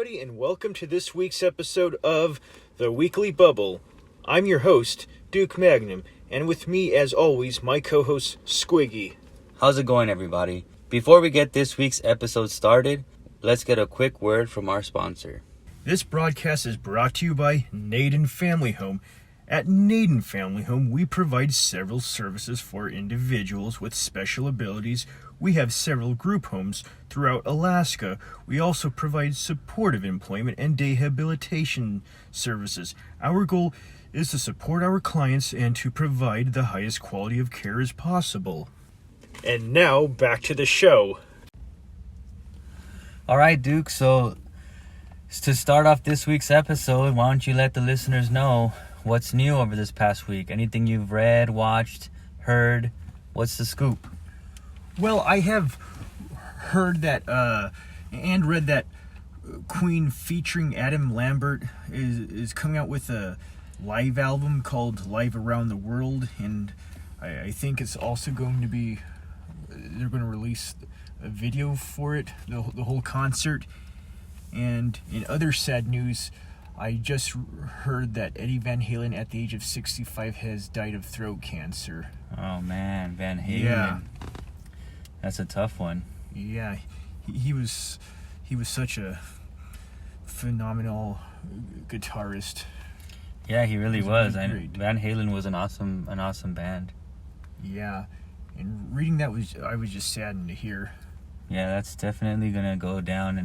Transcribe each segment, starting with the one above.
everybody, and welcome to this week's episode of The Weekly Bubble. I'm your host, Duke Magnum, and with me, as always, my co-host, Squiggy. How's it going, everybody? Before we get this week's episode started, let's get a quick word from our sponsor. This broadcast is brought to you by Naden Family Home. At Naden Family Home, we provide several services for individuals with special abilities. We have several group homes throughout Alaska. We also provide supportive employment and rehabilitation services. Our goal is to support our clients and to provide the highest quality of care as possible. And now, back to the show. All right, Duke, so to start off this week's episode, why don't you let the listeners know what's new over this past week? Anything you've read, watched, heard? What's the scoop? Well, I have heard that and read that Queen featuring Adam Lambert is coming out with a live album called Live Around the World, and I think it's also going to be, they're going to release a video for it, the whole concert. And in other sad news, I just heard that Eddie Van Halen at the age of 65 has died of throat cancer. Oh man, Van Halen. Yeah. That's a tough one. Yeah, he was such a phenomenal guitarist. Yeah, he really was. Great. Van Halen was an awesome band. Yeah, and reading that I was just saddened to hear. Yeah, that's definitely gonna go down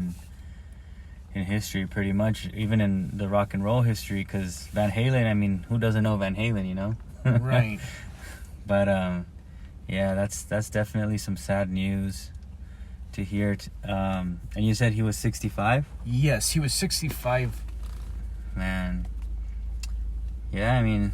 in history, pretty much, even in the rock and roll history, because Van Halen, I mean, who doesn't know Van Halen, you know? Right. But yeah, that's definitely some sad news to hear. And you said he was 65? Yes, he was 65. Man. Yeah, I mean,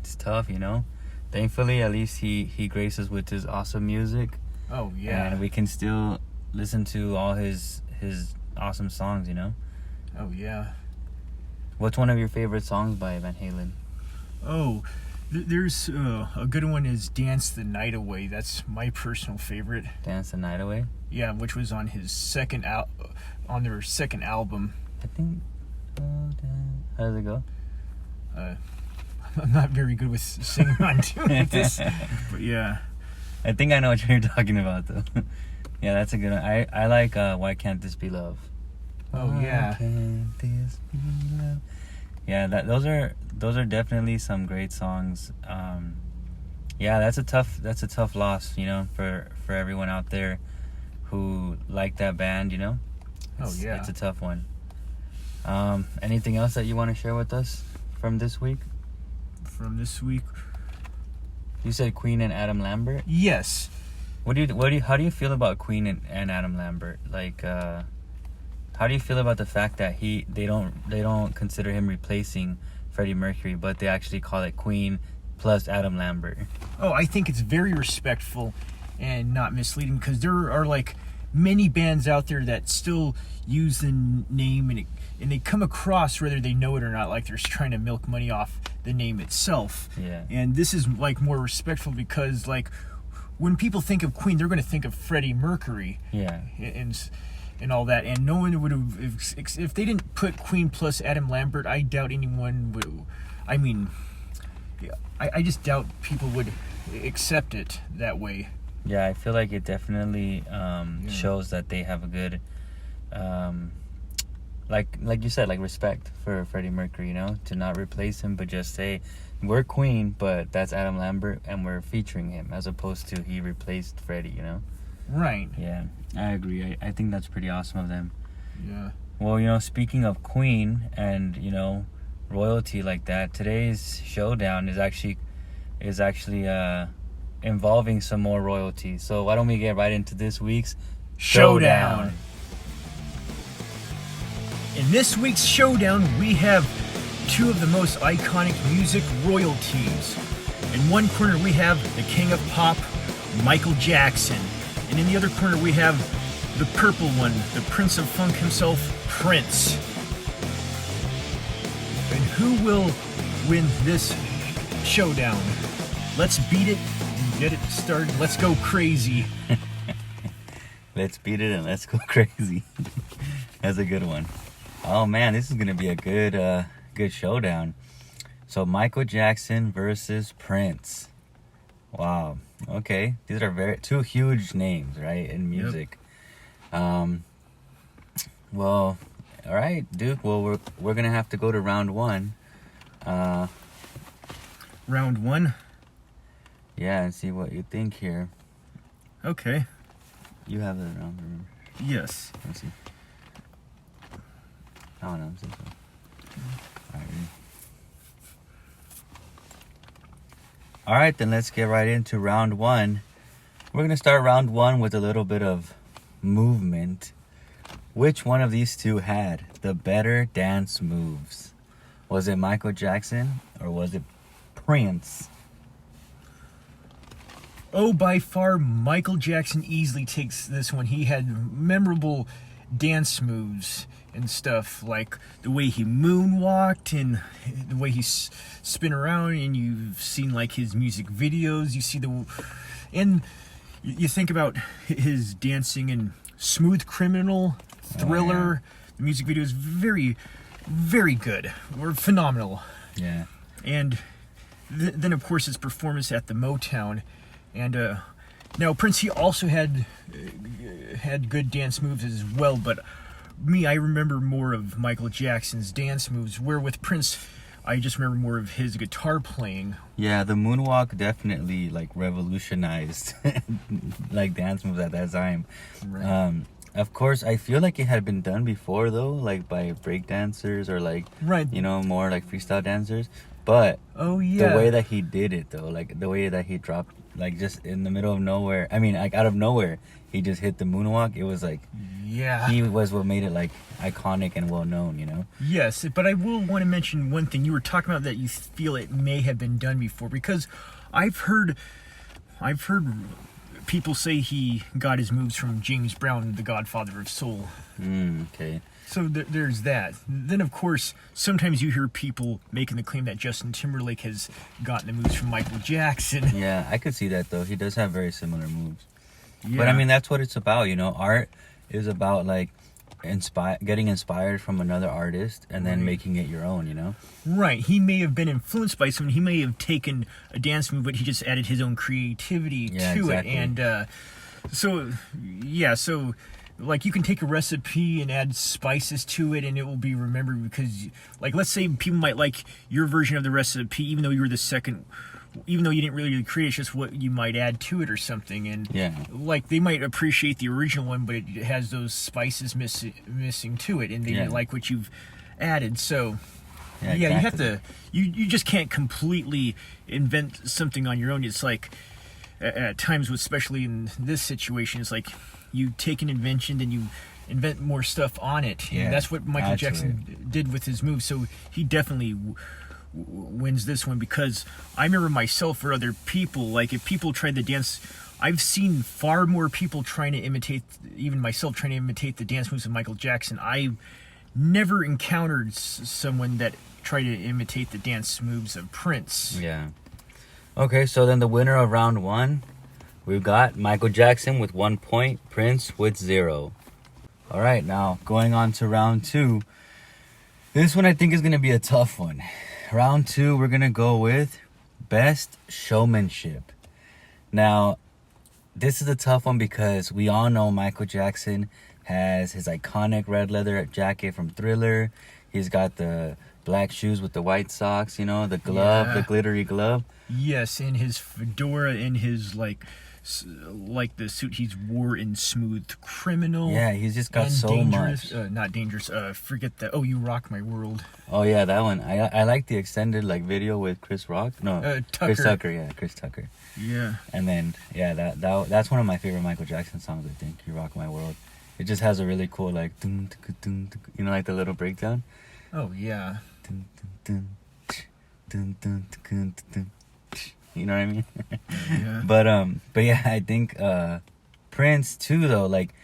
it's tough, you know? Thankfully, at least he graces with his awesome music. Oh, yeah. And we can still listen to all his awesome songs, you know? Oh, yeah. What's one of your favorite songs by Van Halen? Oh, there's a good one is Dance the Night Away. That's my personal favorite. Dance the Night Away? Yeah, which was on his on their second album. I think... how does it go? I'm not very good with singing on tune with this, but yeah. I think I know what you're talking about, though. Yeah, that's a good one. I like Why Can't This Be Love? Oh, yeah. Why can't this be love? Yeah, those are definitely some great songs. Yeah, that's a tough loss, you know, for everyone out there who like that band, you know. It's a tough one. Anything else that you want to share with us from this week? From this week, you said Queen and Adam Lambert? Yes. How do you feel about Queen and Adam Lambert? Like, how do you feel about the fact that they don't consider him replacing Freddie Mercury, but they actually call it Queen plus Adam Lambert? Oh, I think it's very respectful and not misleading, because there are like many bands out there that still use the name and they come across, whether they know it or not, like they're trying to milk money off the name itself. Yeah. And this is like more respectful, because like when people think of Queen, they're going to think of Freddie Mercury. Yeah. And all that, and no one would have, if they didn't put Queen plus Adam Lambert, I doubt anyone would. I mean, I just doubt people would accept it that way. Yeah, I feel like it definitely shows that they have a good, like you said, like respect for Freddie Mercury, you know, to not replace him, but just say, we're Queen, but that's Adam Lambert, and we're featuring him, as opposed to he replaced Freddie, you know? Right. Yeah, I agree. I think that's pretty awesome of them. Yeah. Well, you know, speaking of Queen and, you know, royalty like that, today's showdown is actually involving some more royalty. So why don't we get right into this week's Showdown. In this week's Showdown, we have two of the most iconic music royalties. In one corner, we have the king of pop, Michael Jackson. And in the other corner, we have the purple one, the Prince of Funk himself, Prince. And who will win this showdown? Let's beat it and get it started. Let's go crazy. Let's beat it and let's go crazy. That's a good one. Oh man, this is gonna be a good showdown. So Michael Jackson versus Prince. Wow. Okay, these are two huge names, right, in music. Well, all right, Duke. Well, we're gonna have to go to round one. Round one. Yeah, and see what you think here. Okay. You have the round, remember? Yes. Let's see. I don't know. I'm so. All right. Ready? All right, then let's get right into round one. We're gonna start round one with a little bit of movement. Which one of these two had the better dance moves? Was it Michael Jackson or was it Prince? Oh, by far, Michael Jackson easily takes this one. He had memorable dance moves and stuff, like the way he moonwalked and the way he spin around, and you've seen like his music videos. You see and you think about his dancing in Smooth Criminal, Thriller. The music video is very, very good, or phenomenal. Yeah. And then of course his performance at the Motown. And now Prince, he also had good dance moves as well, but I remember more of Michael Jackson's dance moves, where with Prince I just remember more of his guitar playing. Yeah, the moonwalk definitely like revolutionized like dance moves at that time. Right. Of course, I feel like it had been done before though, like by break dancers or like Right. More like freestyle dancers. But Oh yeah. the way that he did it though, like the way that he dropped, like just in the middle of nowhere. I mean, like out of nowhere, he just hit the moonwalk. It was like, yeah. he was what made it like iconic and well known. Yes, but I will want to mention one thing. You were talking about that you feel it may have been done before, because I've heard people say he got his moves from James Brown, the Godfather of Soul. Okay. So there's that. Then of course, sometimes you hear people making the claim that Justin Timberlake has gotten the moves from Michael Jackson. Yeah, I could see that though. He does have very similar moves. Yeah. But I mean, that's what it's about, Art is about like getting inspired from another artist and then making it your own. Right. He may have been influenced by someone. He may have taken a dance move, but he just added his own creativity to it. And so like you can take a recipe and add spices to it and it will be remembered, because like let's say people might like your version of the recipe even though you were the second, even though you didn't really create it, it's just what you might add to it or something. And like they might appreciate the original one, but it has those spices missing to it, and they didn't like what you've added. So exactly. You have to, you just can't completely invent something on your own. It's like at times, especially in this situation, it's like you take an invention and you invent more stuff on it. And that's what Michael Jackson did with his moves. So he definitely wins this one, because I remember myself or other people, like if people tried to dance, I've seen far more people trying to imitate, even myself trying to imitate the dance moves of Michael Jackson. I never encountered someone that tried to imitate the dance moves of Prince. Yeah. Okay, so then the winner of round one, we've got Michael Jackson with 1 point, Prince with 0. All right, now going on to round two. This one I think is going to be a tough one. Round two, we're going to go with best showmanship. Now, this is a tough one because we all know Michael Jackson has his iconic red leather jacket from Thriller. He's got the black shoes with the white socks, the glove, the glittery glove. Yes, and his fedora and his like the suit he's wore in Smooth Criminal. Yeah, he's just got so much. Not Dangerous. Forget that. Oh, You Rock My World. Oh yeah, that one. I like the extended like video with Chris Rock. No, Tucker. Chris Tucker. Yeah, Chris Tucker. Yeah. And then that's one of my favorite Michael Jackson songs. I think You Rock My World. It just has a really cool like dun, dun, dun, dun, like the little breakdown. Oh yeah. Dun, dun, dun, dun, dun, dun, dun. You know what I mean? Yeah. But yeah, I think Prince too though, like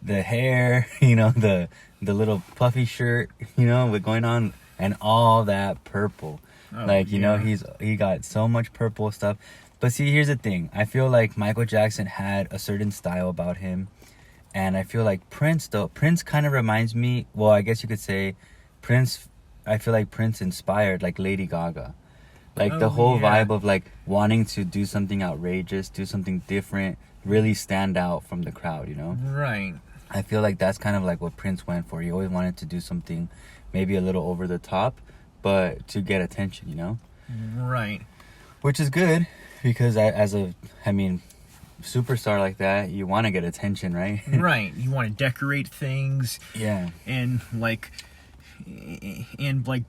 the hair, the little puffy shirt, with going on, and all that purple. He got so much purple stuff. But see, here's the thing. I feel like Michael Jackson had a certain style about him, And I feel like Prince kind of reminds me, well, I guess you could say Prince, I feel like Prince inspired like Lady Gaga. Like the whole vibe of like wanting to do something outrageous, do something different, really stand out from the crowd, you know? Right. I feel like that's kind of like what Prince went for. He always wanted to do something maybe a little over the top, but to get attention, you know? Right. Which is good because I mean, superstar like that, you want to get attention, right? Right. You want to decorate things. Yeah. And like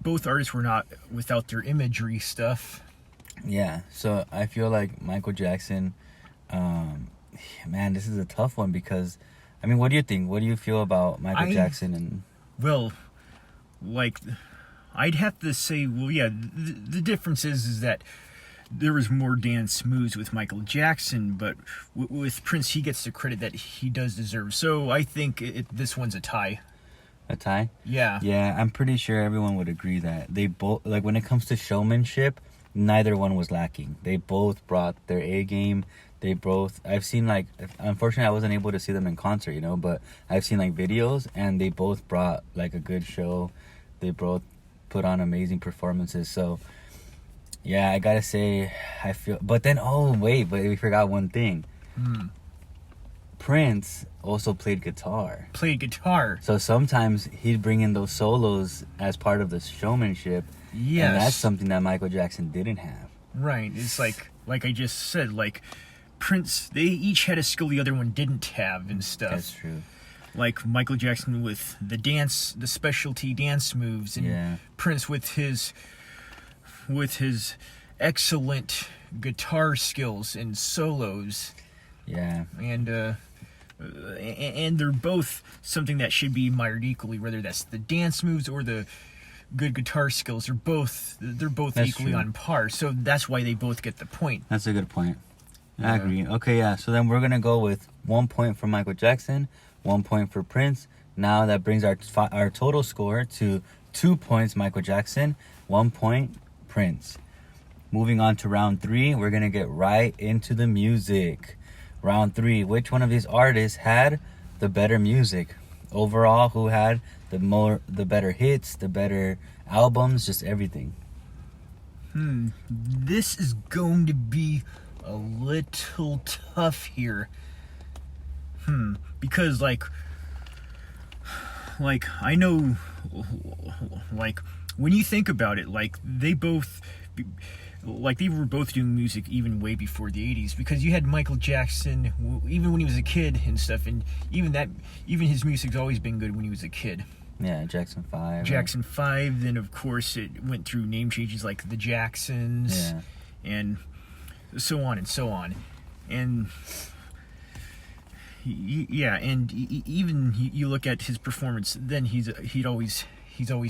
both artists were not without their imagery stuff. Yeah. So I feel like Michael Jackson, man, this is a tough one because, I mean, what do you think? What do you feel about Michael Jackson? And well, like, I'd have to say, well, yeah, the difference is that there was more dance moves with Michael Jackson, but with Prince, he gets the credit that he does deserve. So I think this one's a tie. A tie? Yeah. Yeah, I'm pretty sure everyone would agree that they both, like, when it comes to showmanship, neither one was lacking. They both brought their A game. They both, I've seen, like, unfortunately I wasn't able to see them in concert, you know, but I've seen like videos, and they both brought like a good show. They both put on amazing performances. So yeah, I gotta say, I feel, but then, but we forgot one thing. Prince also played guitar. So sometimes he'd bring in those solos as part of the showmanship. Yes. And that's something that Michael Jackson didn't have. Right. It's like I just said, like, Prince, they each had a skill the other one didn't have and stuff. That's true. Like Michael Jackson with the specialty dance moves, and Prince with his excellent guitar skills and solos. Yeah. And they're both something that should be admired equally, whether that's the dance moves or the good guitar skills. They're both That's equally true. on par. So that's why they both get the point. That's a good point. I agree. Okay, yeah. So then we're going to go with 1 point for Michael Jackson, 1 point for Prince. Now that brings our total score to 2 points Michael Jackson, 1 point Prince. Moving on to round 3, we're going to get right into the music. Round 3, which one of these artists had the better music? Overall, who had the better hits, the better albums, just everything? This is going to be a little tough here. Because like I know, like, when you think about it, like they were both doing music even way before the 80s, because you had Michael Jackson even when he was a kid and stuff, and even his music's always been good when he was a kid. Yeah, Jackson 5. Jackson 5, then of course it went through name changes like the Jacksons, and so on and so on. And and even you look at his performance, then he's always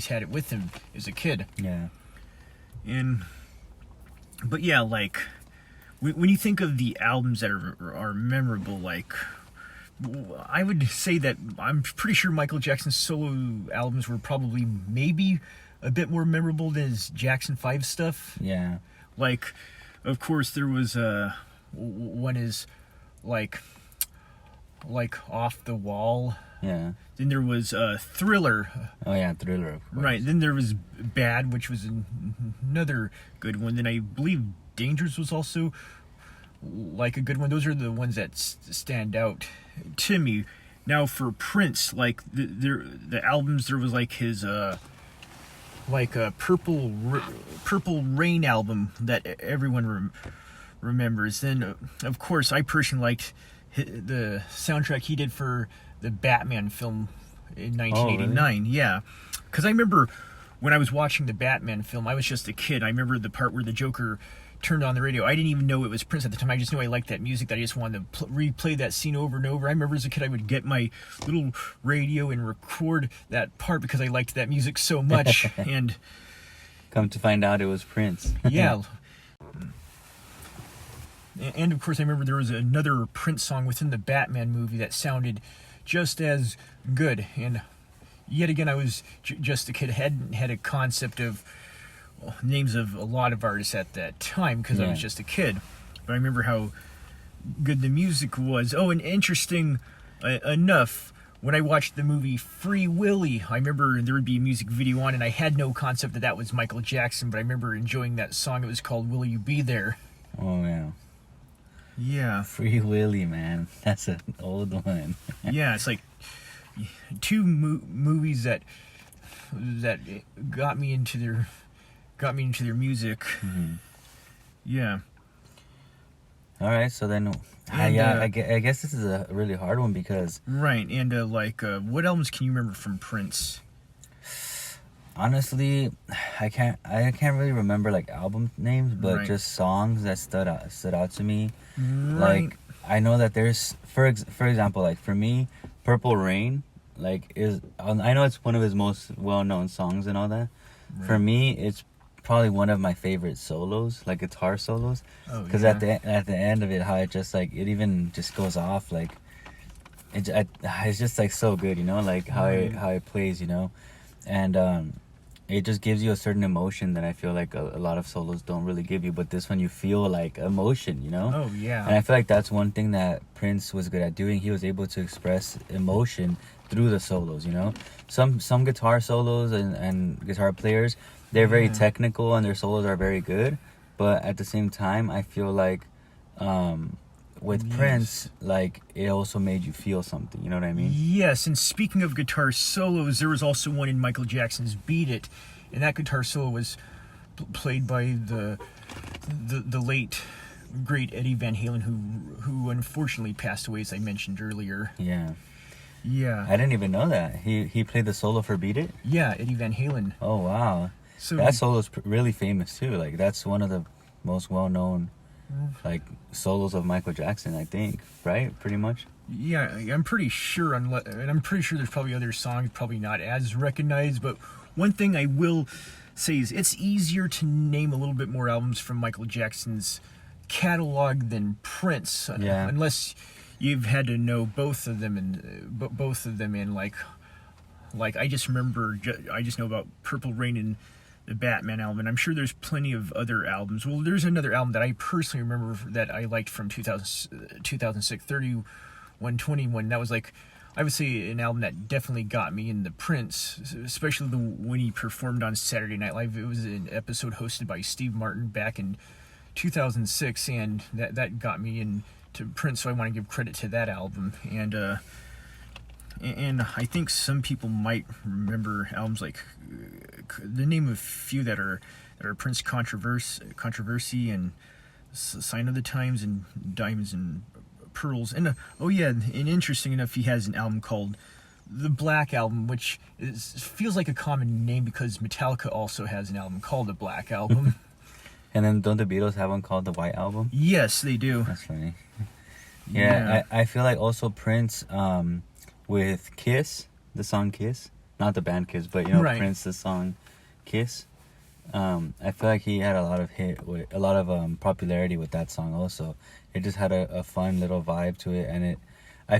had it with him as a kid. Yeah. But yeah, like when you think of the albums that are memorable, like I would say that I'm pretty sure Michael Jackson's solo albums were probably maybe a bit more memorable than his Jackson 5 stuff. Yeah. Like, of course, there was one is like Off the Wall. Yeah. Then there was Thriller. Oh yeah, Thriller. Of course. Right. Then there was Bad, which was another good one. Then I believe Dangerous was also like a good one. Those are the ones that stand out to me. Now for Prince, like the albums, there was like his like a Purple Rain album that everyone remembers. Then of course I personally liked the soundtrack he did for the Batman film in 1989. Oh, really? Yeah, because I remember when I was watching the Batman film, I was just a kid. I remember the part where the Joker turned on the radio. I didn't even know it was Prince at the time. I just knew I liked that music, that I just wanted to replay that scene over and over. I remember as a kid I would get my little radio and record that part because I liked that music so much. And come to find out it was Prince. Yeah. And of course I remember there was another Prince song within the Batman movie that sounded just as good. And yet again, I was just a kid, hadn't had a concept of names of a lot of artists at that time because I was just a kid. But I remember how good the music was. Oh, and interesting enough. When I watched the movie Free Willy, I remember there would be a music video on, and I had no concept that was Michael Jackson, but I remember enjoying that song. It was called Will You Be There? Oh, yeah. Yeah. Free Willy, man. That's an old one. Yeah, it's like two movies that got me into their music. Mm-hmm. Yeah. All right, so then, I guess this is a really hard one because... Right, and what albums can you remember from Prince? Honestly, I can't really remember like album names, but Right. just songs that stood out to me. Right. Like I know that there's for example, like for me, Purple Rain I know it's one of his most well-known songs and all that. Right. For me, it's probably one of my favorite solos, like guitar solos, Oh, because yeah. at the end of it, how it just like it even just goes off like it's just like so good, you know, like how it plays, you know, and it just gives you a certain emotion that I feel like a lot of solos don't really give you, but this one you feel like emotion, you know. Oh, yeah. And I feel like that's one thing that Prince was good at doing. He was able to express emotion through the solos, you know. Some guitar solos and guitar players, they're very technical and their solos are very good, but at the same time I feel like with Prince, like it also made you feel something, you know what I mean? Yes, and speaking of guitar solos, there was also one in Michael Jackson's Beat It, and that guitar solo was played by the late great Eddie Van Halen, who unfortunately passed away, as I mentioned earlier. Yeah. Yeah. I didn't even know that. He played the solo for Beat It? Yeah, Eddie Van Halen. Oh, wow. So that solo is really famous too. Like that's one of the most well-known like solos of Michael Jackson, I think, right? Pretty much. Yeah, I'm pretty sure, and I'm pretty sure there's probably other songs probably not as recognized, but one thing I will say is it's easier to name a little bit more albums from Michael Jackson's catalog than Prince, Yeah. unless you've had to know both of them and like I just remember, I just know about Purple Rain and the Batman album, and I'm sure there's plenty of other albums. Well, there's another album that I personally remember that I liked from 2006, 3121. That was like, I would say, an album that definitely got me into Prince, especially when he performed on Saturday Night Live. It was an episode hosted by Steve Martin back in 2006, and that got me into Prince, so I want to give credit to that album. And I think some people might remember albums like the name of a few that are Prince Controversy and Sign of the Times and Diamonds and Pearls. And and interesting enough, he has an album called The Black Album, which feels like a common name because Metallica also has an album called The Black Album. And then don't the Beatles have one called The White Album? Yes, they do. That's funny. Yeah. I feel like also Prince with Kiss, the song Kiss, not the band Kiss, but Right. Prince, the song Kiss. I feel like he had a lot of popularity with that song also. It just had a fun little vibe to it, and I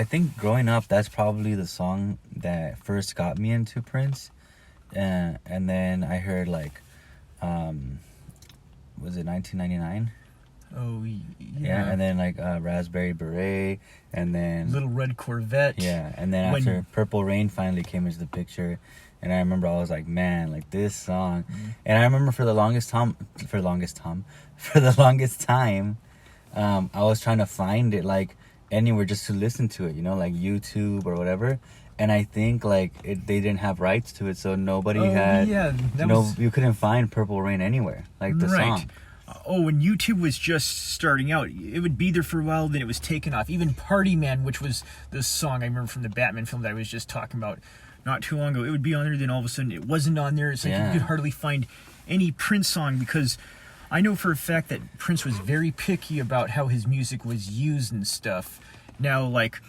think growing up, that's probably the song that first got me into Prince, and then I heard like, was it 1999? Oh, Yeah, and then like Raspberry Beret, and then Little Red Corvette. yeah, and then When- after Purple Rain finally came into the picture, and I remember I was like, man, like this song, and I remember for the longest time, I was trying to find it like anywhere just to listen to it, like YouTube or whatever, and I think like they didn't have rights to it, so nobody you couldn't find Purple Rain anywhere, like the song. Oh, when YouTube was just starting out, it would be there for a while, then it was taken off. Even Party Man, which was the song I remember from the Batman film that I was just talking about not too long ago, it would be on there, then all of a sudden it wasn't on there. It's like you could hardly find any Prince song, because I know for a fact that Prince was very picky about how his music was used and stuff. Now, like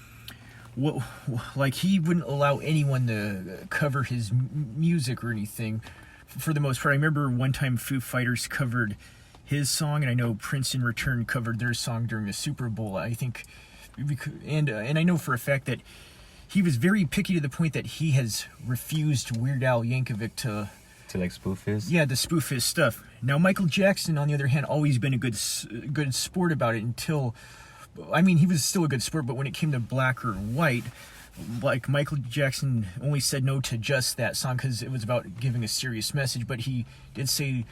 he wouldn't allow anyone to cover his music or anything for the most part. I remember one time Foo Fighters covered his song, and I know Prince in return covered their song during the Super Bowl, I think, and I know for a fact that he was very picky to the point that he has refused Weird Al Yankovic to like spoof his. Yeah, to spoof his stuff. Now Michael Jackson, on the other hand, always been a good sport about it until I mean, he was still a good sport, but when it came to Black or White, like Michael Jackson only said no to just that song because it was about giving a serious message, but he did say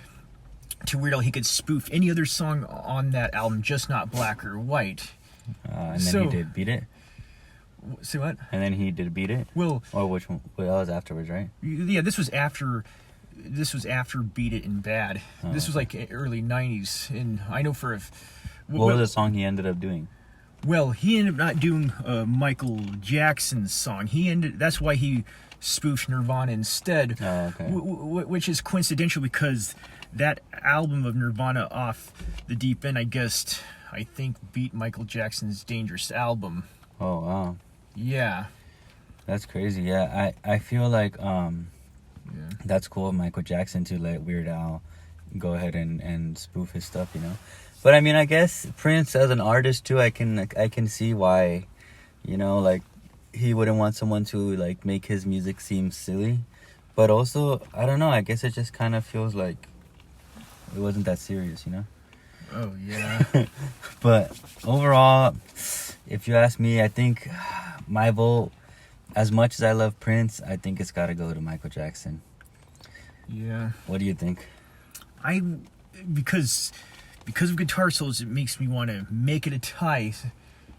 to Weird Al he could spoof any other song on that album, just not Black or White. And then he did Beat It? Say what? And then he did Beat It? Well... Or which one? Well, that was afterwards, right? Yeah, this was after Beat It and Bad. This was like early 90s, and I know for... What was the song he ended up doing? Well, he ended up not doing Michael Jackson's song. That's why he spoofed Nirvana instead. Oh, okay. Which is coincidental because that album of Nirvana Off the Deep End, I think beat Michael Jackson's Dangerous album. Oh, wow. Yeah. That's crazy. Yeah, I feel like that's cool of Michael Jackson to let Weird Al go ahead and spoof his stuff, you know. But I mean, I guess Prince as an artist too, I can see why, you know, like he wouldn't want someone to like make his music seem silly. But also, I don't know, I guess it just kind of feels like it wasn't that serious, you know? Oh, yeah. But overall, if you ask me, I think my vote, as much as I love Prince, I think it's got to go to Michael Jackson. Yeah. What do you think? Because of Guitar Souls, it makes me want to make it a tie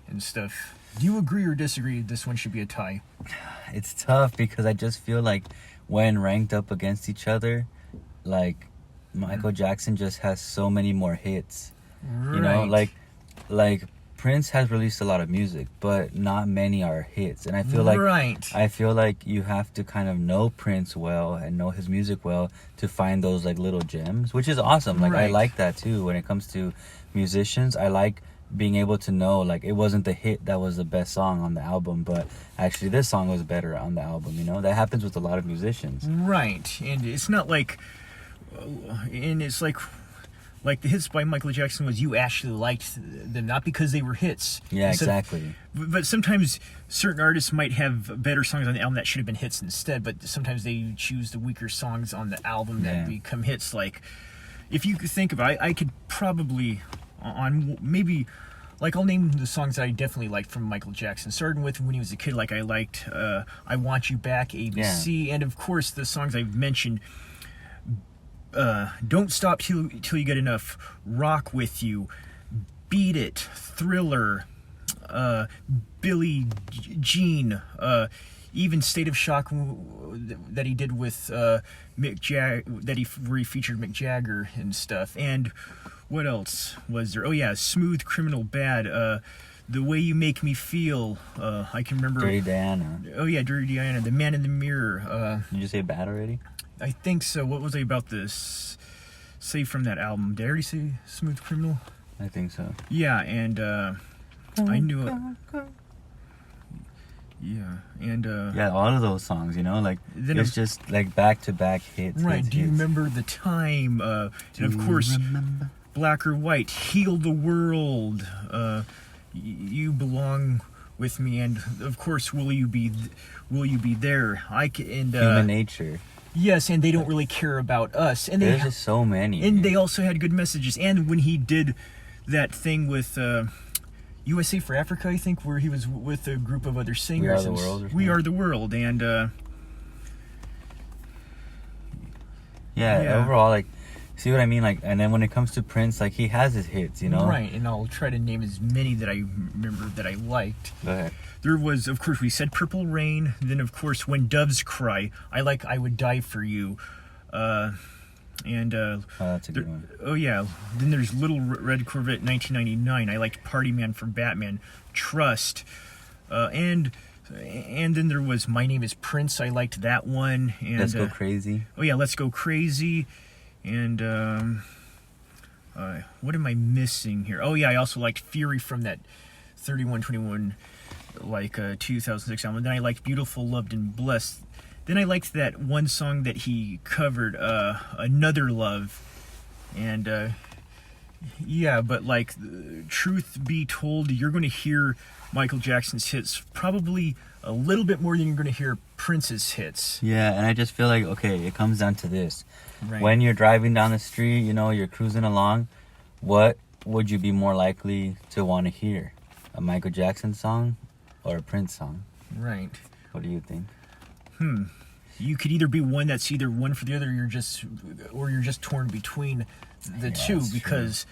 and stuff. Do you agree or disagree this one should be a tie? It's tough because I just feel like when ranked up against each other, like Michael Jackson just has so many more hits. Right. You know, like Prince has released a lot of music, but not many are hits. And I feel like you have to kind of know Prince well and know his music well to find those like little gems, which is awesome. Like I like that too when it comes to musicians. I like being able to know like it wasn't the hit that was the best song on the album, but actually this song was better on the album, you know? That happens with a lot of musicians. Right. And it's not like like the hits by Michael Jackson was you actually liked them, not because they were hits. Yeah, exactly. But sometimes certain artists might have better songs on the album that should have been hits instead, but sometimes they choose the weaker songs on the album that become hits. Like, if you could think of it, I could probably, on maybe, like I'll name the songs that I definitely liked from Michael Jackson, starting with when he was a kid, like I liked I Want You Back, ABC, and of course the songs I've mentioned, Don't Stop Till You Get Enough, Rock With You, Beat It, Thriller, Billie Jean, even State of Shock that he did with where he featured Mick Jagger and stuff. And what else was there? Oh yeah, Smooth Criminal Bad, The Way You Make Me Feel, I can remember. Dirty Diana. Oh yeah, Dirty Diana, The Man in the Mirror. Did you say Bad already? I think so. What was I about this? Say from that album. Did I already say Smooth Criminal? I think so. Yeah, and I knew it. Yeah, and yeah, all of those songs, you know, like it's just like back-to-back hits. Right. Do you hits. remember the time? And of course, Black or White, Heal the World, You Belong With Me, and of course, Will You Be There? Human Nature. Yes, and They Don't Really Care About Us. And there's just so many. And they also had good messages. And when he did that thing with USA for Africa, I think, where he was with a group of other singers. We Are the World. We Are the World. And yeah, overall, like, see what I mean? Like, and then when it comes to Prince, like, he has his hits, you know? Right, and I'll try to name as many that I remember that I liked. Go ahead. There was, of course, we said Purple Rain. Then, of course, When Doves Cry. I like I Would Die For You. And oh, that's a good one. Oh, yeah. Then there's Little Red Corvette 1999. I liked Party Man from Batman. Trust. And then there was My Name Is Prince. I liked that one. And Let's Go Crazy. Oh, yeah, Let's Go Crazy. And what am I missing here? Oh, yeah, I also liked Fury from that 3121, like 2006 album. Then I liked Beautiful, Loved, and Blessed. Then I liked that one song that he covered, Another Love. And yeah, but like, truth be told, you're going to hear Michael Jackson's hits probably a little bit more than you're going to hear Prince's hits. Yeah, and I just feel like, okay, it comes down to this. Right. When you're driving down the street, you know, you're cruising along, what would you be more likely to want to hear? a Michael Jackson song or a Prince song? Right. What do you think? You could either be one that's either one for the other, or you're just torn between the two, that's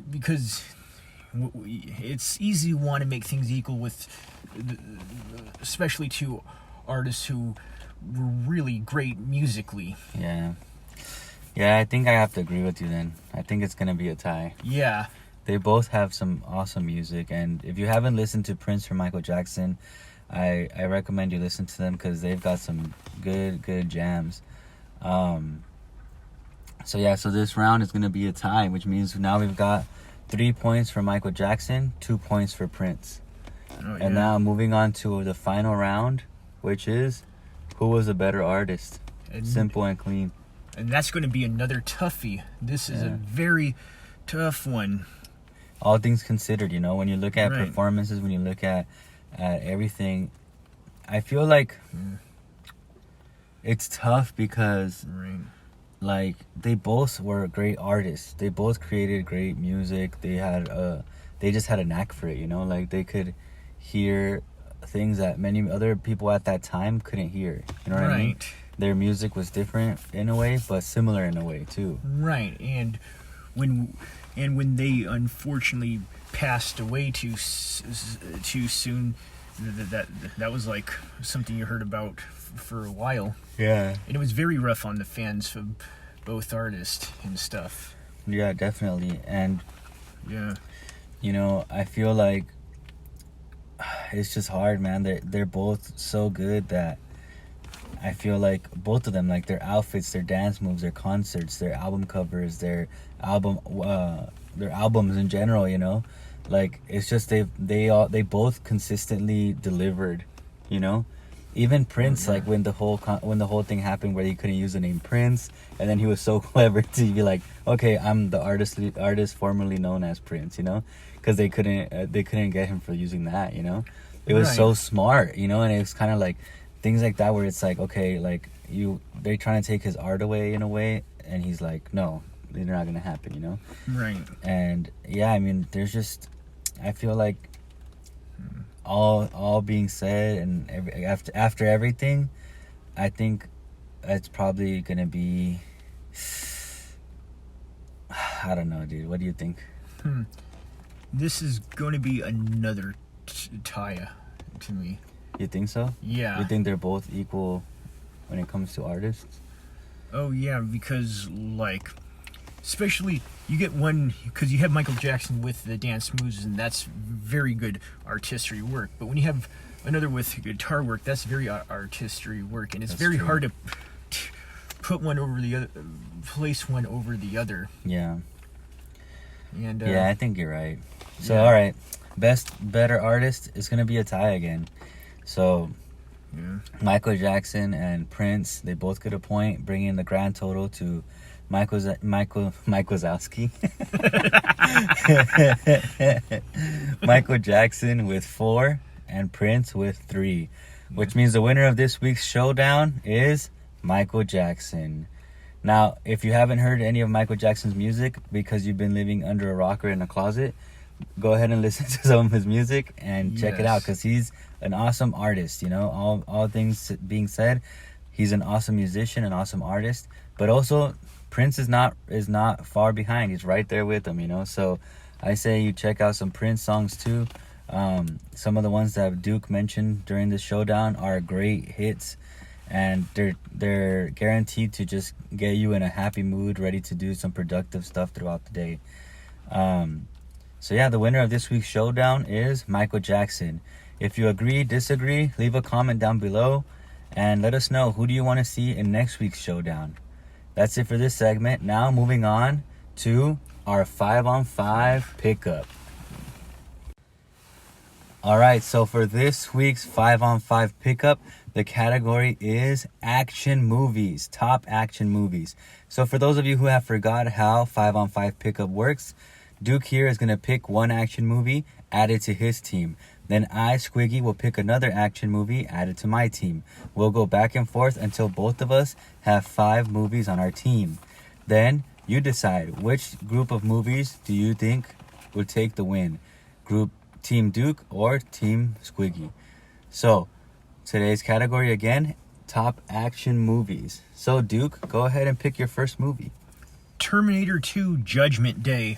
because it's easy to want to make things equal with, especially two artists who were really great musically. Yeah. Yeah, I think I have to agree with you then. I think it's going to be a tie. Yeah. They both have some awesome music, and if you haven't listened to Prince or Michael Jackson, I recommend you listen to them because they've got some good jams. So this round is going to be a tie, which means now we've got 3 points for Michael Jackson, 2 points for Prince. Oh, And now moving on to the final round, which is who was a better artist? Simple and clean. And that's going to be another toughie. This is a very tough one. All things considered, when you look at Right. performances, when you look at everything, I feel like it's tough because Right. like they both were great artists. They both created great music. They just had a knack for it, like they could hear things that many other people at that time couldn't hear. You know what I mean? Right. Their music was different in a way, but similar in a way too. Right. And when they unfortunately passed away too soon, that was like something you heard about for a while. Yeah. And it was very rough on the fans of both artists and stuff. Yeah, definitely. And Yeah. I feel like it's just hard, man. They're both so good that I feel like both of them, like their outfits, their dance moves, their concerts, their album covers, their albums in general, like it's just they both consistently delivered, Even Prince, like when the whole thing happened where he couldn't use the name Prince, and then he was so clever to be like, okay, I'm the artist formerly known as Prince, because they couldn't get him for using that, It was Right. so smart, and it was kind of like things like that where it's like, okay, like they're trying to take his art away in a way, and he's like, no, they're not gonna happen, Right. And yeah, I mean, there's just, I feel like all being said, and after everything, I think it's probably gonna be, I don't know, dude. What do you think? This is going to be another tie to me. You think so? Yeah. You think they're both equal when it comes to artists? Oh yeah, because like, especially you get one because you have Michael Jackson with the dance moves, and that's very good artistry work. But when you have another with guitar work, that's very artistry work, and it's That's very true. hard to put one over the other, place one over the other. Yeah. And Yeah, I think you're right. So, yeah. all right. Better artist is going to be a tie again. So, yeah. Michael Jackson and Prince, they both get a point, bringing the grand total to Michael Wazowski. Michael Jackson with 4 and Prince with 3, which means the winner of this week's showdown is Michael Jackson. Now, if you haven't heard any of Michael Jackson's music because you've been living under a rock or in a closet, go ahead and listen to some of his music and check it out, because he's an awesome artist. All things being said, he's an awesome musician, an awesome artist, but also Prince is not far behind. He's right there with him. So I say you check out some Prince songs too. Some of the ones that Duke mentioned during the showdown are great hits, and they're guaranteed to just get you in a happy mood, ready to do some productive stuff throughout the day. So yeah, the winner of this week's showdown is Michael Jackson. If you agree, disagree, leave a comment down below and let us know, who do you want to see in next week's showdown. That's it for this segment. Now moving on to our 5-on-5 pickup. Alright, so for this week's 5-on-5 pickup, the category is action movies, top action movies. So for those of you who have forgot how 5-on-5 pickup works, Duke here is going to pick one action movie, add it to his team. Then I, Squiggy, will pick another action movie, add it to my team. We'll go back and forth until both of us have 5 movies on our team. Then you decide which group of movies do you think will take the win. group Team Duke or Team Squiggy. So, today's category again, top action movies. So, Duke, go ahead and pick your first movie. Terminator 2 Judgment Day.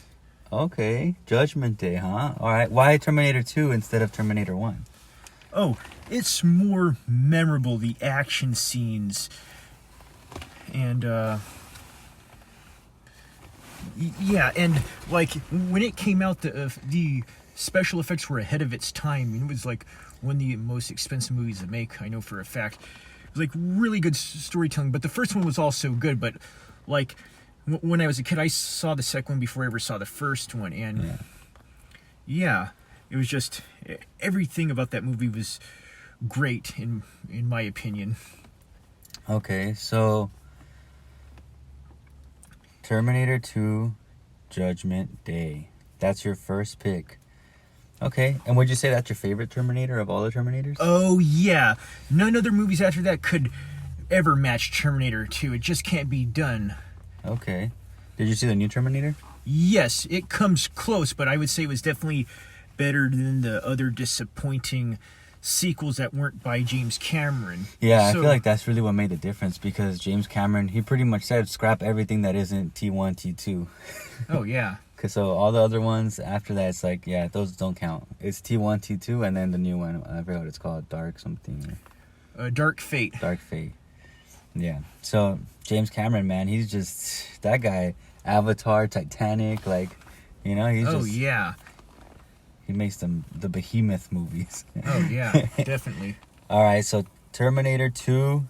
Okay, Judgment Day, huh? All right, why Terminator 2 instead of Terminator 1? Oh, it's more memorable, the action scenes. And, yeah, and, like, when it came out, the special effects were ahead of its time. It was, like, one of the most expensive movies to make, I know for a fact. It was, like, really good storytelling, but the first one was also good, but, like, when I was a kid, I saw the second one before I ever saw the first one, and yeah, it was just, everything about that movie was great, in my opinion. Okay, so Terminator 2 Judgment Day. That's your first pick. Okay, and would you say that's your favorite Terminator of all the Terminators? Oh, yeah. None other movies after that could ever match Terminator 2. It just can't be done. Okay. Did you see the new Terminator? Yes, it comes close, but I would say it was definitely better than the other disappointing sequels that weren't by James Cameron. Yeah, I feel like that's really what made the difference, because James Cameron, he pretty much said scrap everything that isn't T1, T2. Oh, yeah. Cause so all the other ones after that, it's like, yeah, those don't count. It's T1, T2, and then the new one, I forgot what it's called, Dark something. Dark Fate. Dark Fate. Yeah. So James Cameron, man, he's just that guy. Avatar, Titanic, like, you know, he's Oh, just, yeah. he makes the behemoth movies. Oh, yeah, definitely. All right, so Terminator 2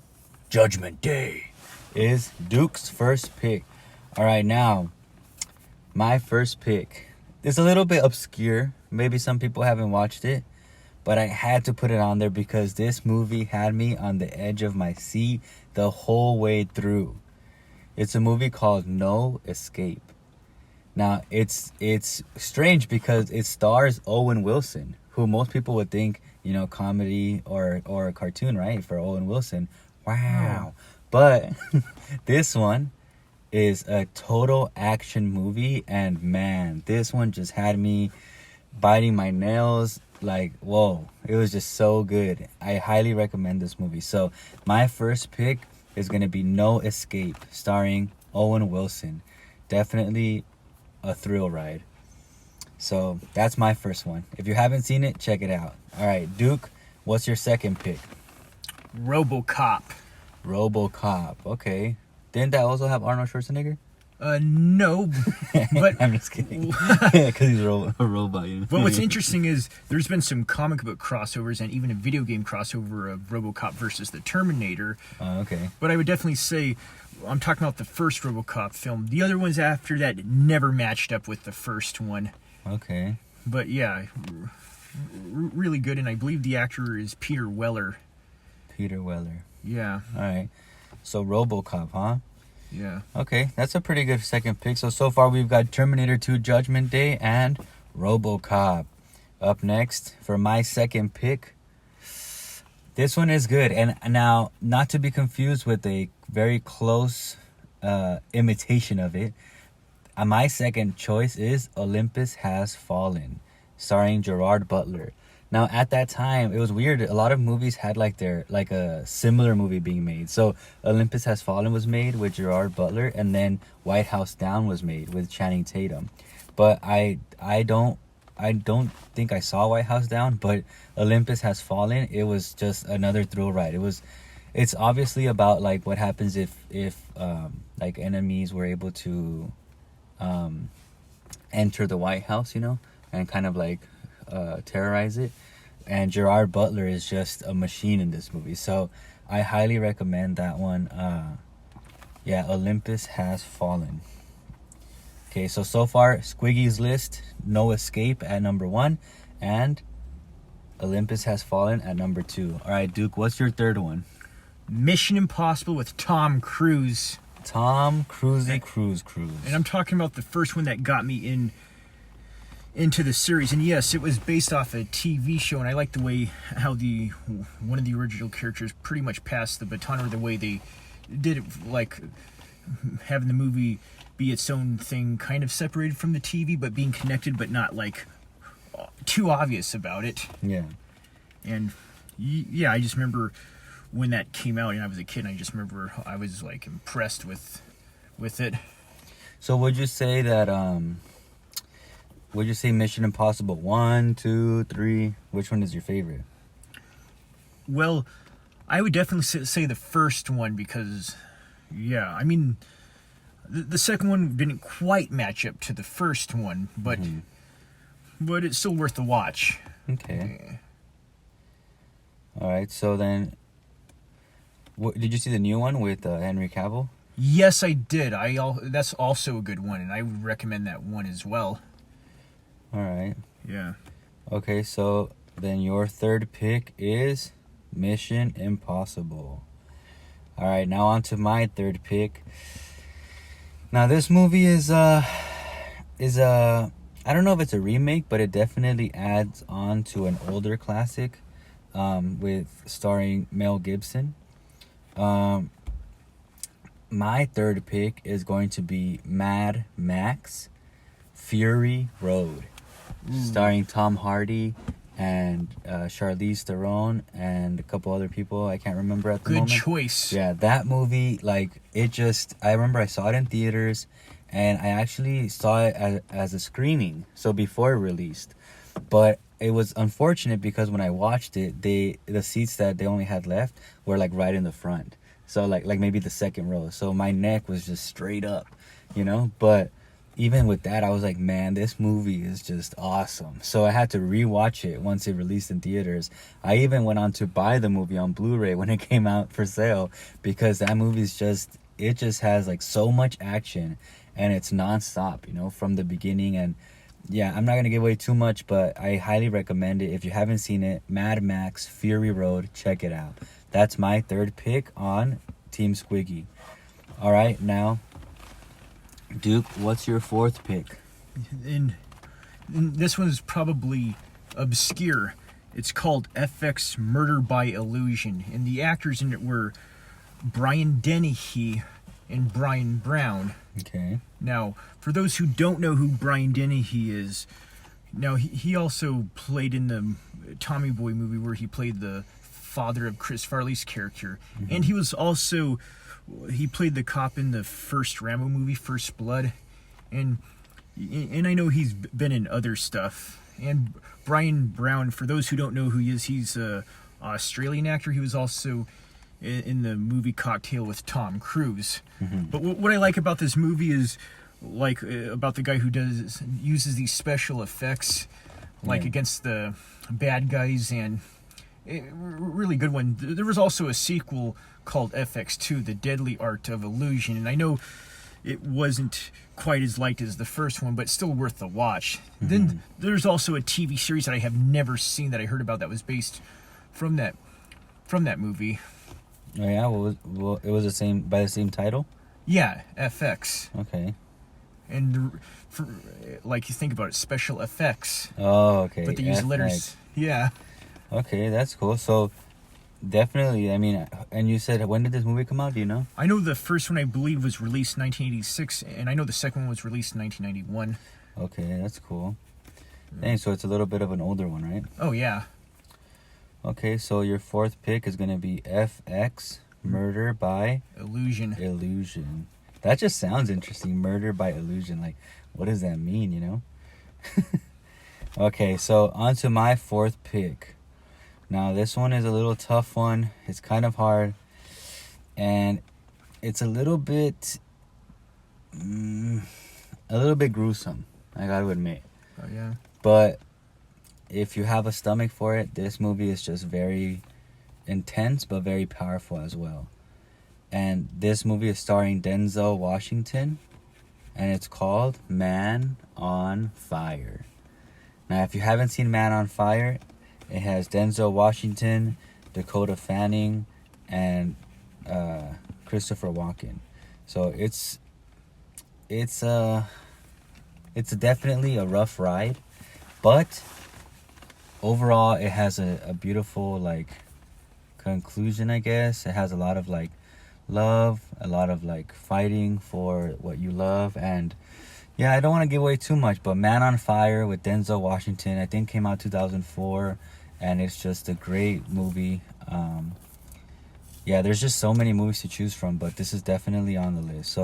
Judgment Day is Duke's first pick. All right, now, my first pick is a little bit obscure. Maybe some people haven't watched it, but I had to put it on there because this movie had me on the edge of my seat the whole way through. It's a movie called No Escape. Now, it's strange because it stars Owen Wilson, who most people would think, you know, comedy or a cartoon, right? For Owen Wilson. Wow. But this one is a total action movie, and man, this one just had me biting my nails. Like, whoa, it was just so good. I highly recommend this movie. So my first pick is going to be No Escape, starring Owen Wilson. Definitely a thrill ride. So that's my first one. If you haven't seen it, check it out. All right, Duke, what's your second pick? RoboCop. RoboCop. Okay. Didn't that also have Arnold Schwarzenegger? No, but I'm just kidding. Because he's a robot. You know? But what's interesting is there's been some comic book crossovers and even a video game crossover of RoboCop versus the Terminator. Okay. But I would definitely say, I'm talking about the first RoboCop film. The other ones after that never matched up with the first one. Okay. But yeah, really good, and I believe the actor is Peter Weller. Peter Weller. Yeah. All right. So RoboCop, huh? Yeah. Okay, that's a pretty good second pick. So far we've got Terminator 2 Judgment Day and RoboCop. Up next, for my second pick, this one is good. And now, not to be confused with a very close imitation of it, my second choice is Olympus Has Fallen, starring Gerard Butler. Now, at that time, it was weird. A lot of movies had like a similar movie being made. So Olympus Has Fallen was made with Gerard Butler, and then White House Down was made with Channing Tatum. But I don't think I saw White House Down, but Olympus Has Fallen, it was just another thrill ride. It's obviously about like what happens if like enemies were able to enter the White House, you know, and kind of like terrorize it. And Gerard Butler is just a machine in this movie, so I highly recommend that one. Olympus Has Fallen. Okay, so far Squiggy's list: No Escape at number 1 and Olympus Has Fallen at number 2. All right, Duke, what's your third one? Mission Impossible with Tom Cruise. Tom Cruise. And I'm talking about the first one that got me into the series. And yes, it was based off a TV show, and I like the way how one of the original characters pretty much passed the baton, or the way they did it, like having the movie be its own thing, kind of separated from the TV, but being connected, but not like too obvious about it. Yeah. And yeah, I just remember when that came out and I was a kid, and I just remember I was like impressed with it. So would you say that would you say Mission Impossible 1, 2, 3? Which one is your favorite? Well, I would definitely say the first one because, yeah, I mean, the second one didn't quite match up to the first one, but it's still worth the watch. Okay. All right. So then, did you see the new one with Henry Cavill? Yes, I did. That's also a good one, and I would recommend that one as well. All right. Yeah. Okay, so then your third pick is Mission Impossible. All right, now on to my third pick. Now this movie is I don't know if it's a remake, but it definitely adds on to an older classic, with starring Mel Gibson. My third pick is going to be Mad Max Fury Road, starring Tom Hardy and Charlize Theron and a couple other people I can't remember at the moment. Good choice. Yeah, that movie, like, I remember I saw it in theaters, and I actually saw it as a screening, so before it released. But it was unfortunate because when I watched it, the seats that they only had left were like right in the front. So like maybe the second row. So my neck was just straight up, But even with that, I was like, man, this movie is just awesome. So I had to rewatch it once it released in theaters. I even went on to buy the movie on Blu-ray when it came out for sale, because that movie's just has like so much action, and it's nonstop, from the beginning. And yeah, I'm not going to give away too much, but I highly recommend it. If you haven't seen it, Mad Max Fury Road, check it out. That's my third pick on Team Squiggy. All right, now, Duke, what's your fourth pick? And this one is probably obscure. It's called FX Murder by Illusion. And the actors in it were Brian Dennehy and Brian Brown. Okay. Now, for those who don't know who Brian Dennehy is, now he also played in the Tommy Boy movie where he played the father of Chris Farley's character. Mm-hmm. And he played the cop in the first Rambo movie, First Blood. And I know he's been in other stuff. And Brian Brown, for those who don't know who he is, he's an Australian actor. He was also in the movie Cocktail with Tom Cruise. Mm-hmm. But what I like about this movie is about the guy who uses these special effects against the bad guys, and really good one. There was also a sequel called FX2, The Deadly Art of Illusion, and I know it wasn't quite as liked as the first one, but still worth the watch. Mm-hmm. Then there's also a TV series that I have never seen that I heard about that was based from that movie. Oh yeah, well, it was by the same title? Yeah, FX. Okay. And you think about it, special effects. Oh, okay. But they use letters. Yeah. Okay, that's cool. So, definitely, I mean, and you said, when did this movie come out? Do you know? I know the first one, I believe, was released in 1986, and I know the second one was released in 1991. Okay, that's cool. Dang, so it's a little bit of an older one, right? Oh, yeah. Okay, so your fourth pick is going to be FX, Murder by Illusion. That just sounds interesting, Murder by Illusion. Like, what does that mean, Okay, so on to my fourth pick. Now, this one is a little tough one. It's kind of hard. And it's a little bit gruesome, I gotta admit. Oh, yeah. But if you have a stomach for it, this movie is just very intense, but very powerful as well. And this movie is starring Denzel Washington, and it's called Man on Fire. Now, if you haven't seen Man on Fire, it has Denzel Washington, Dakota Fanning, and Christopher Walken. So it's definitely a rough ride, but overall it has a beautiful conclusion, I guess. It has a lot of love, a lot of fighting for what you love, and Yeah, I don't want to give away too much, but Man on Fire with Denzel Washington, I think came out 2004, and it's just a great movie. Yeah, there's just so many movies to choose from, but this is definitely on the list.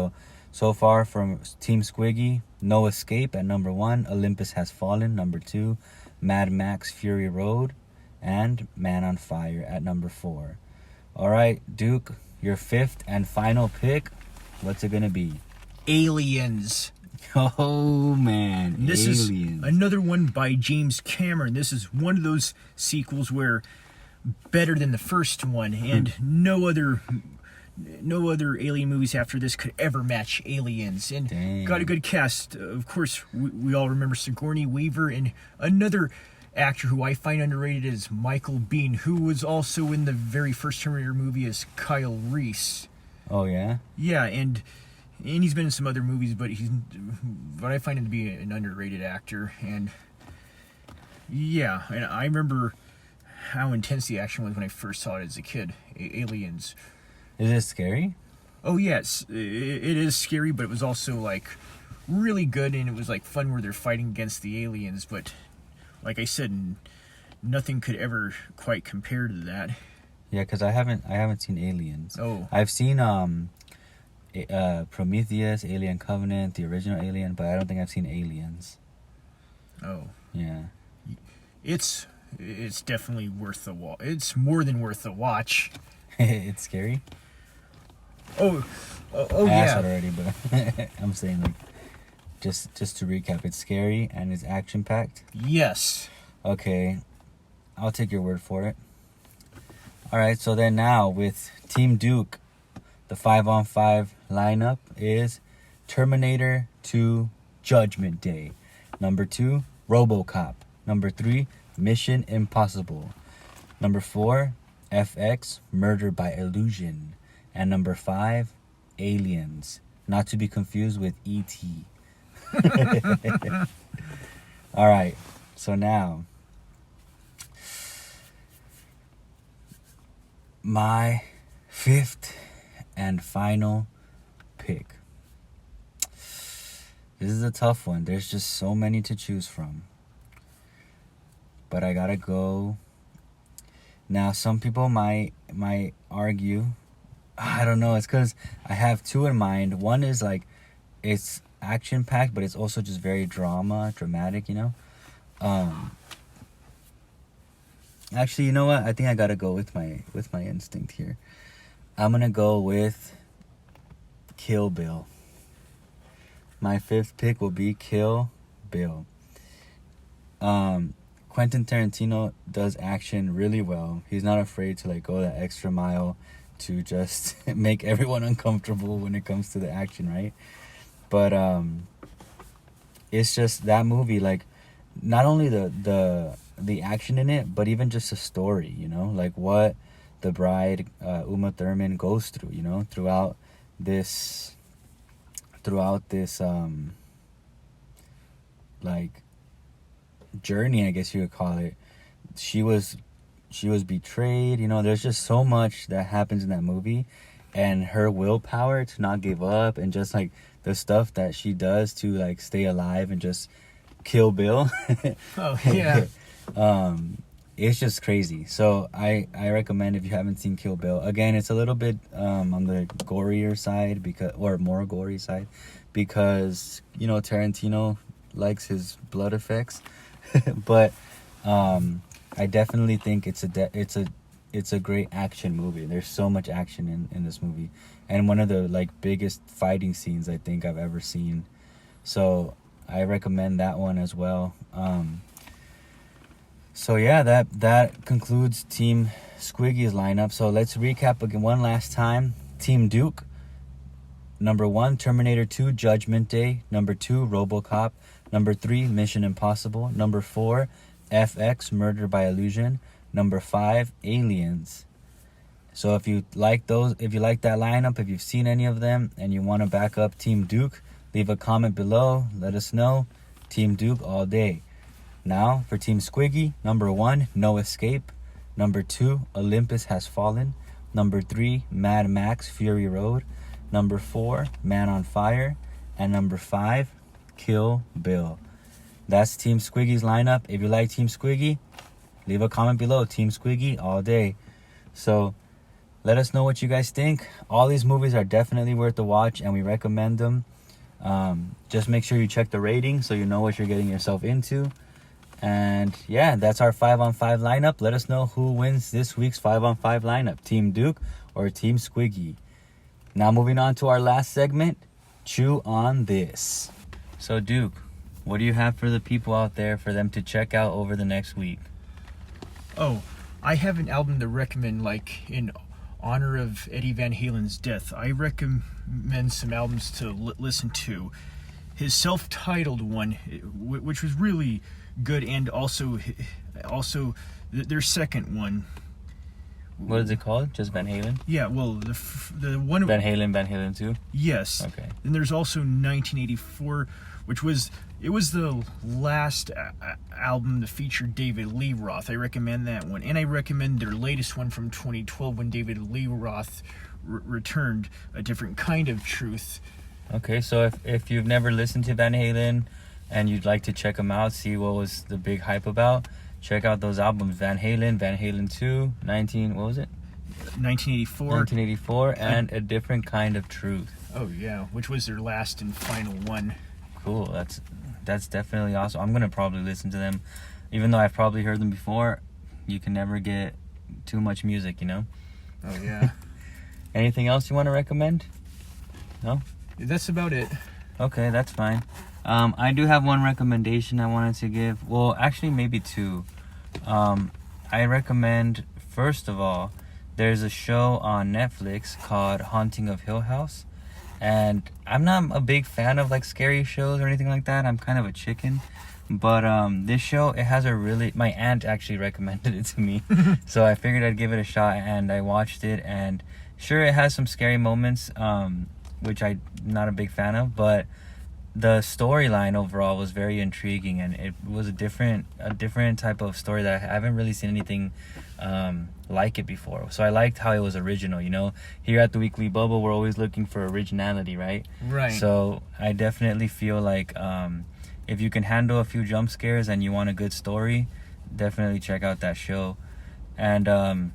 So far from Team Squiggy, No Escape at number 1, Olympus Has Fallen, number 2, Mad Max Fury Road, and Man on Fire at number 4. All right, Duke, your fifth and final pick, what's it going to be? Aliens. Oh, man. And this Aliens. is another one by James Cameron. This is one of those sequels where better than the first one, and no other Alien movies after this could ever match Aliens. And Dang. got a good cast. Of course, we all remember Sigourney Weaver, and another actor who I find underrated is Michael Biehn, who was also in the very first Terminator movie as Kyle Reese. Oh, yeah? Yeah, and he's been in some other movies, but I find him to be an underrated actor. And yeah, and I remember how intense the action was when I first saw it as a kid. Aliens. Is it scary? Oh yes, it is scary, but it was also like really good, and it was like fun where they're fighting against the aliens. But like I said, nothing could ever quite compare to that. Yeah, because I haven't seen Aliens. Oh, I've seen Prometheus, Alien Covenant, the original Alien, but I don't think I've seen Aliens. oh, Yeah. it's definitely worth the watch. It's more than worth the watch. It's scary. Oh I yeah. asked that already, but I'm saying, like, just to recap, it's scary and it's action packed. Yes. Okay, I'll take your word for it. All right, so then now with Team Duke, the 5-on-5 lineup is Terminator 2 Judgment Day. Number 2, RoboCop. Number 3, Mission Impossible. Number 4, FX, Murder by Illusion. And number 5, Aliens. Not to be confused with E.T. All right, so now my fifth and final pick. This is a tough one. There's just so many to choose from. But I gotta go. Now, some people might argue, I don't know, it's because I have two in mind. One is like, it's action packed, but it's also just very dramatic, you know. Actually, you know what? I think I gotta go with my instinct here. I'm gonna go with Kill Bill. My fifth pick will be Kill Bill. Quentin Tarantino does action really well. He's not afraid to like go that extra mile to just make everyone uncomfortable when it comes to the action, right? But it's just that movie, like, not only the action in it, but even just the story, you know, like what the bride Uma Thurman goes through, you know, throughout this like journey, I guess you would call it. She was betrayed, you know. There's just so much that happens in that movie, and her willpower to not give up, and just like the stuff that she does to like stay alive and just kill Bill. Oh yeah. It's just crazy. So I recommend, if you haven't seen Kill Bill, again, it's a little bit on the gorier side, more gory side, because, you know, Tarantino likes his blood effects. But I definitely think it's a great action movie. There's so much action in this movie, and one of the like biggest fighting scenes I think I've ever seen. So I recommend that one as well. So yeah, that concludes Team Squiggy's lineup. So let's recap again one last time. Team Duke, number 1, Terminator 2 Judgment Day. Number 2, RoboCop. Number 3, Mission Impossible. Number 4, FX, Murder by Illusion. Number 5, Aliens. So if you like that lineup, if you've seen any of them and you want to back up Team Duke, leave a comment below. Let us know. Team Duke all day. Now for Team Squiggy, number 1, No Escape. Number 2, Olympus Has Fallen. Number 3, Mad Max Fury Road. Number 4, Man on Fire. And number 5, Kill Bill. That's Team Squiggy's lineup. If you like Team Squiggy, leave a comment below. Team Squiggy all day. So let us know what you guys think. All these movies are definitely worth the watch, and we recommend them. Just make sure you check the rating so you know what you're getting yourself into. And yeah, that's our 5-on-5 lineup. Let us know who wins this week's 5-on-5 lineup, Team Duke or Team Squiggy. Now moving on to our last segment, Chew on This. So Duke, what do you have for the people out there for them to check out over the next week? Oh, I have an album to recommend, like in honor of Eddie Van Halen's death. I recommend some albums to listen to. His self-titled one, which was really good, and also their second one. What is it called? Just Van Halen? Yeah, well, the one... Van Halen 2? Yes. Okay. Then there's also 1984, which was the last album to feature David Lee Roth. I recommend that one. And I recommend their latest one from 2012 when David Lee Roth returned, A Different Kind of Truth. Okay, so if you've never listened to Van Halen and you'd like to check them out, see what was the big hype about, check out those albums, Van Halen 2, 1984, and A Different Kind of Truth. Oh yeah, which was their last and final one. Cool, that's definitely awesome. I'm gonna probably listen to them, even though I've probably heard them before. You can never get too much music, you know. Oh yeah. Anything else you want to recommend? No? That's about it. Okay, that's fine. I do have one recommendation I wanted to give. Well, actually, maybe two. I recommend, first of all, there's a show on Netflix called Haunting of Hill House. And I'm not a big fan of like scary shows or anything like that. I'm kind of a chicken. But this show, it has my aunt actually recommended it to me. So I figured I'd give it a shot, and I watched it. And sure, it has some scary moments, which I'm not a big fan of, but the storyline overall was very intriguing, and it was a different type of story that I haven't really seen anything like it before. So I liked how it was original, you know. Here at the Weekly Bubble, we're always looking for originality, right? Right. So I definitely feel like if you can handle a few jump scares and you want a good story, definitely check out that show. And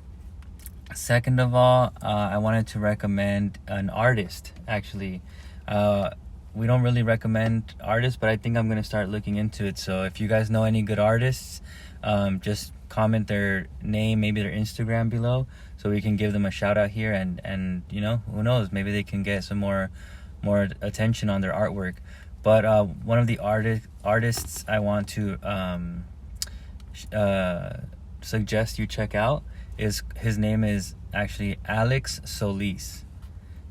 second of all, I wanted to recommend an artist, actually. We don't really recommend artists, but I think I'm going to start looking into it. So if you guys know any good artists, just comment their name, maybe their Instagram below, so we can give them a shout out here, and you know, who knows, maybe they can get some more attention on their artwork. But one of the artists I want to suggest you check out his name is actually Alex Solis.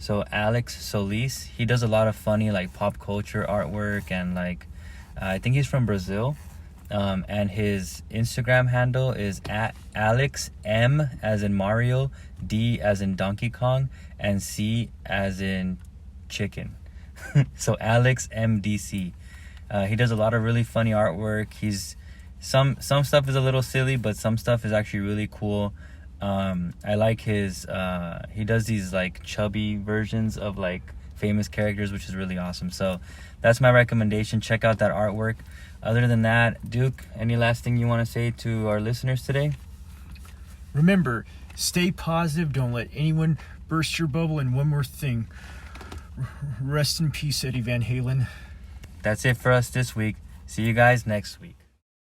So Alex Solis, he does a lot of funny like pop culture artwork, and like I think he's from Brazil, and his Instagram handle is at Alex M as in Mario, D as in Donkey Kong, and C as in chicken. So Alex MDC. He does a lot of really funny artwork. He's some stuff is a little silly, but some stuff is actually really cool. I like his he does these like chubby versions of like famous characters, which is really awesome. So that's my recommendation. Check out that artwork. Other than that, Duke, any last thing you want to say to our listeners today? Remember, stay positive, don't let anyone burst your bubble, and one more thing, rest in peace, Eddie Van Halen. That's it for us this week. See you guys next week.